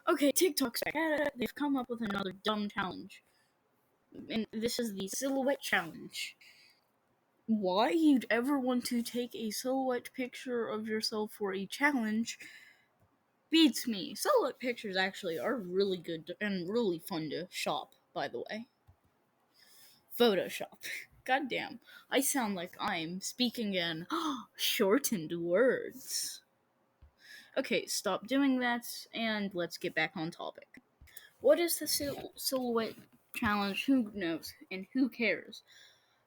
Okay, TikTok's back. They've come up with another dumb challenge. And this is the silhouette challenge. Why you'd ever want to take a silhouette picture of yourself for a challenge beats me. Silhouette pictures actually are really good and really fun to shop, by the way. Photoshop. Goddamn, I sound like I'm speaking in shortened words. Okay, stop doing that and let's get back on topic. What is the silhouette challenge? Who knows and who cares?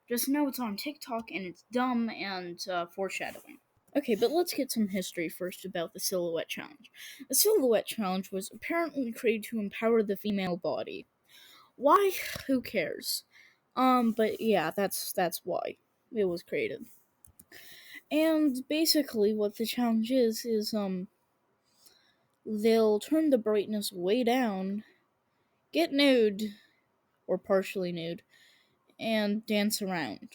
Just know it's on TikTok and it's dumb and foreshadowing. Okay, but let's get some history first about the silhouette challenge. The silhouette challenge was apparently created to empower the female body. Why? Who cares? But yeah, that's why it was created. And basically, what the challenge is they'll turn the brightness way down, get nude or partially nude, and dance around.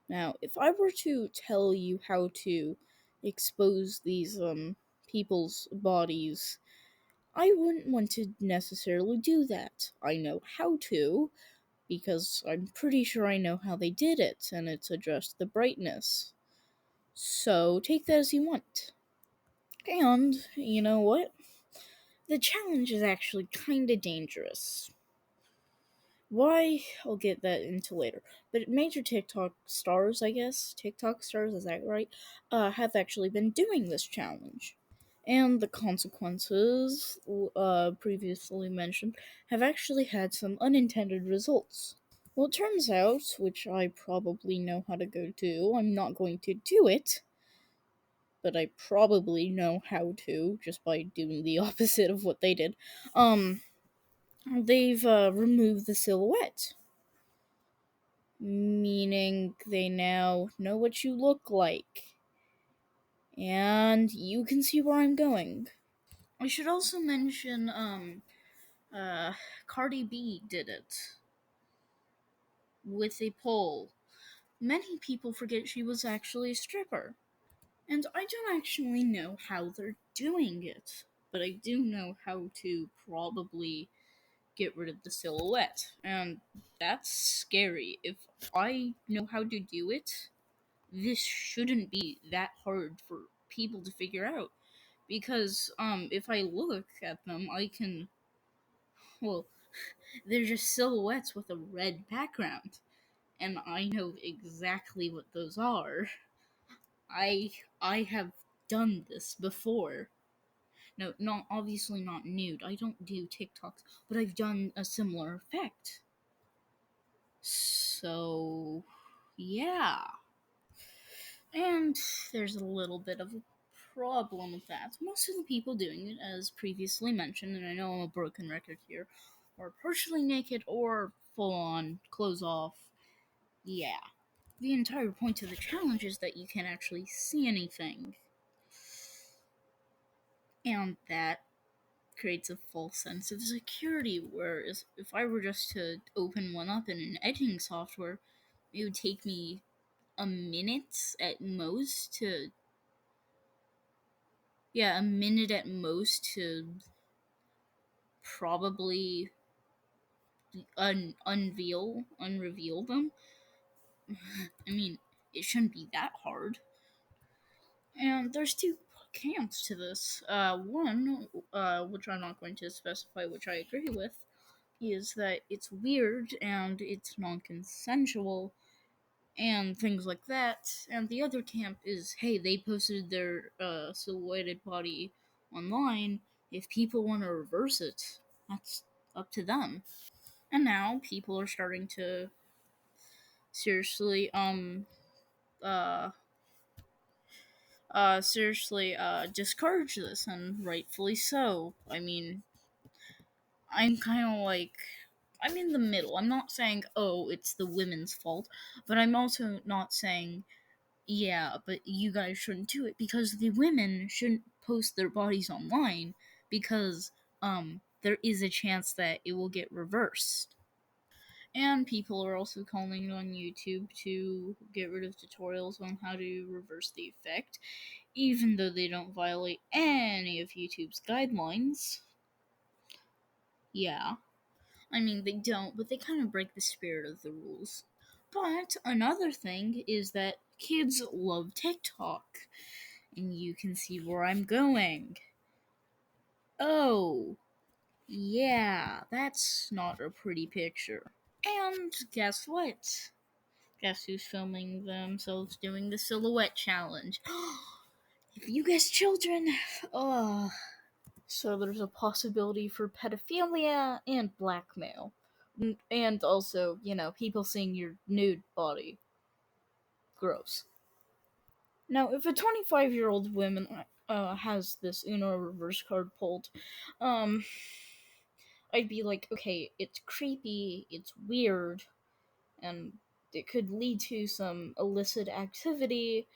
Now, if I were to tell you how to expose these people's bodies, I wouldn't want to necessarily do that. I know how to, because I'm pretty sure I know how they did it, and it's adjust the brightness. So take that as you want. And, you know what? The challenge is actually kinda dangerous. Why? I'll get that into later. But major TikTok stars, I guess, TikTok stars, is that right? Have actually been doing this challenge. And the consequences, previously mentioned, have actually had some unintended results. Well, it turns out, which I probably know how to go do, I'm not going to do it, but I probably know how to, just by doing the opposite of what they did. They've removed the silhouette, meaning they now know what you look like. And you can see where I'm going. I should also mention, Cardi B did it with a poll. Many people forget she was actually a stripper. And I don't actually know how they're doing it, but I do know how to probably get rid of the silhouette. And that's scary. If I know how to do it, this shouldn't be that hard for people to figure out. Because if I look at them, I can, well, they're just silhouettes with a red background, and I know exactly what those are. I I have done this before. No, not obviously not nude. I don't do TikToks, but I've done a similar effect. So, yeah. And there's a little bit of a problem with that. Most of the people doing it, as previously mentioned, and I know I'm a broken record here, are partially naked or full on clothes off. Yeah. The entire point of the challenge is that you can actually see anything. And that creates a false sense of security, whereas if I were just to open one up in an editing software, it would take me a minute at most to a minute at most to probably unreveal them. I mean, it shouldn't be that hard. And there's two camps to this. One, which I'm not going to specify, which I agree with, is that it's weird and it's non-consensual and things like that. And the other camp is, hey, they posted their silhouetted body online. If people want to reverse it, that's up to them. And now people are starting to seriously uh discourage this, and rightfully so. I mean, I'm kind of like, I'm in the middle. I'm not saying, oh, it's the women's fault, but I'm also not saying, yeah, but you guys shouldn't do it, because the women shouldn't post their bodies online, because there is a chance that it will get reversed. And people are also calling on YouTube to get rid of tutorials on how to reverse the effect. even though they don't violate any of YouTube's guidelines. Yeah, I mean, they don't, but they kind of break the spirit of the rules. But another thing is that kids love TikTok, and you can see where I'm going. Oh, yeah, that's not a pretty picture. And guess what? Guess who's filming themselves doing the silhouette challenge? If you guess children, oh. So there's a possibility for pedophilia and blackmail. And also, people seeing your nude body. Gross. Now, if a 25-year-old woman has this Uno reverse card pulled, um, I'd be like, okay, it's creepy, it's weird, and it could lead to some illicit activity.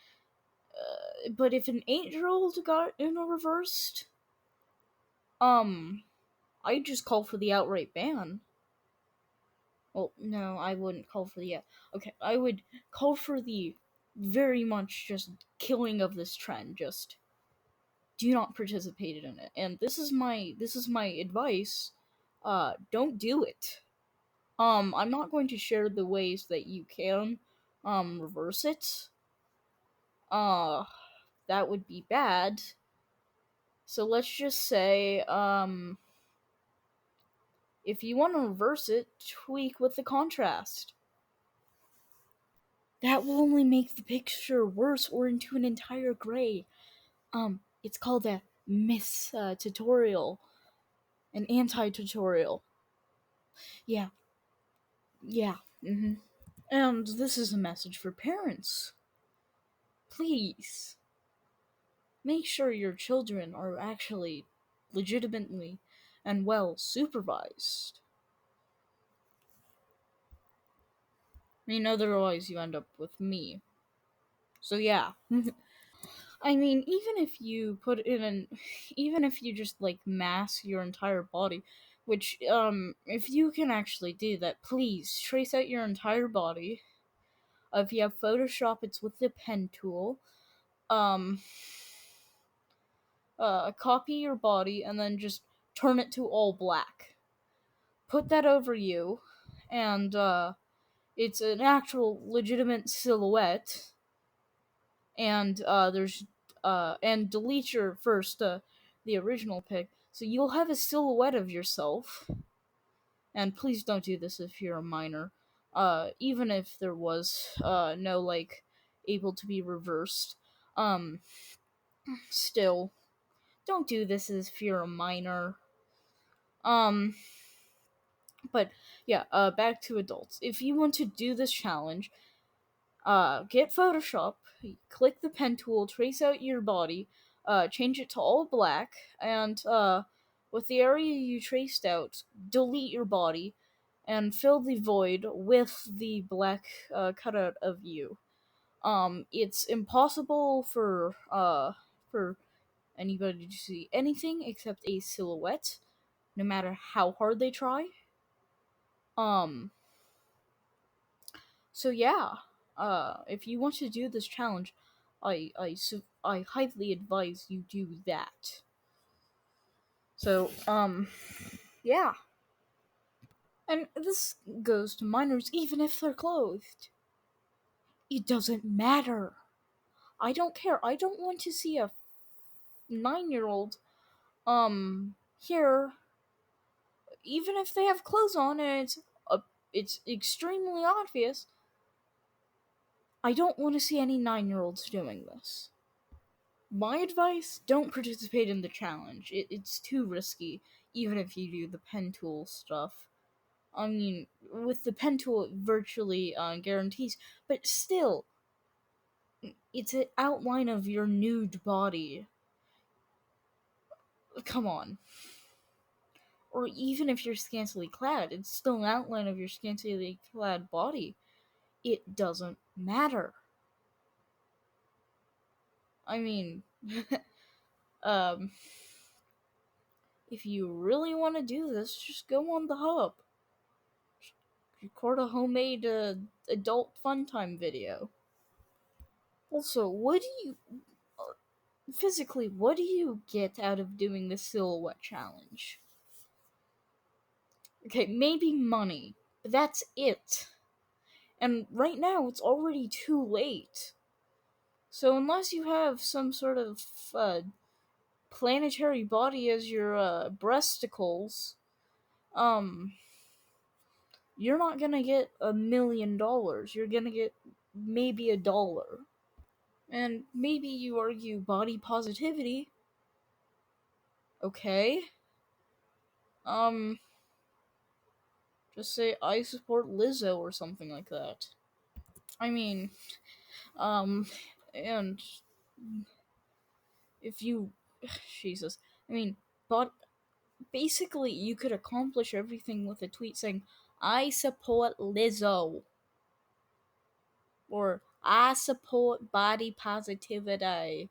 But if an 8-year-old got Uno reversed, I'd just call for the outright ban. Well, no, I wouldn't call for the. Okay, I would call for the very much just killing of this trend. Just do not participate in it. And this is my advice. Don't do it. I'm not going to share the ways that you can reverse it. Uh, that would be bad. So let's just say if you want to reverse it, tweak with the contrast. That will only make the picture worse or into an entire gray. It's called a miss tutorial, an anti-tutorial. Yeah, yeah. And this is a message for parents. Please make sure your children are actually legitimately and well supervised. I mean, otherwise you end up with me. So yeah. I mean, even if you just like mask your entire body, which if you can actually do that, please trace out your entire body. If you have Photoshop, it's with the pen tool. Um, copy your body and then just turn it to all black. Put that over you, and it's an actual legitimate silhouette. And and delete your first the original pic, so you'll have a silhouette of yourself. And please don't do this if you're a minor. Even if there was no like able to be reversed, um still don't do this if you're a minor. um but yeah, back to adults. If you want to do this challenge, get Photoshop, click the pen tool, trace out your body, change it to all black, and with the area you traced out, delete your body, and fill the void with the black cutout of you. It's impossible for anybody to see anything except a silhouette, no matter how hard they try. Um, So yeah, if you want to do this challenge, I highly advise you do that. So yeah, and this goes to minors even if they're clothed. It doesn't matter. I don't care. I don't want to see a 9-year-old here, even if they have clothes on and it's extremely obvious. I don't want to see any 9-year-olds doing this. My advice, don't participate in the challenge. It's too risky, even if you do the pen tool stuff. I mean, with the pen tool, it virtually guarantees, but still, it's an outline of your nude body. Come on. Or even if you're scantily clad, it's still an outline of your scantily clad body. It doesn't matter. I mean, um, if you really want to do this, just go on the hub. Record a homemade adult fun time video. Also, what do you physically, what do you get out of doing the silhouette challenge? Okay, maybe money, but that's it. And right now, it's already too late. So unless you have some sort of planetary body as your breasticles, um, you're not gonna get $1 million. You're gonna get maybe $1. And maybe you argue body positivity. Okay. Um, just say I support Lizzo or something like that. I mean, um, and if you, Jesus, I mean, but basically you could accomplish everything with a tweet saying I support Lizzo or I support body positivity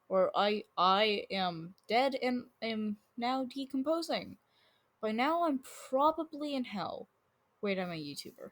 or I am dead and am now decomposing. By now I'm probably in hell. Wait, I'm a YouTuber.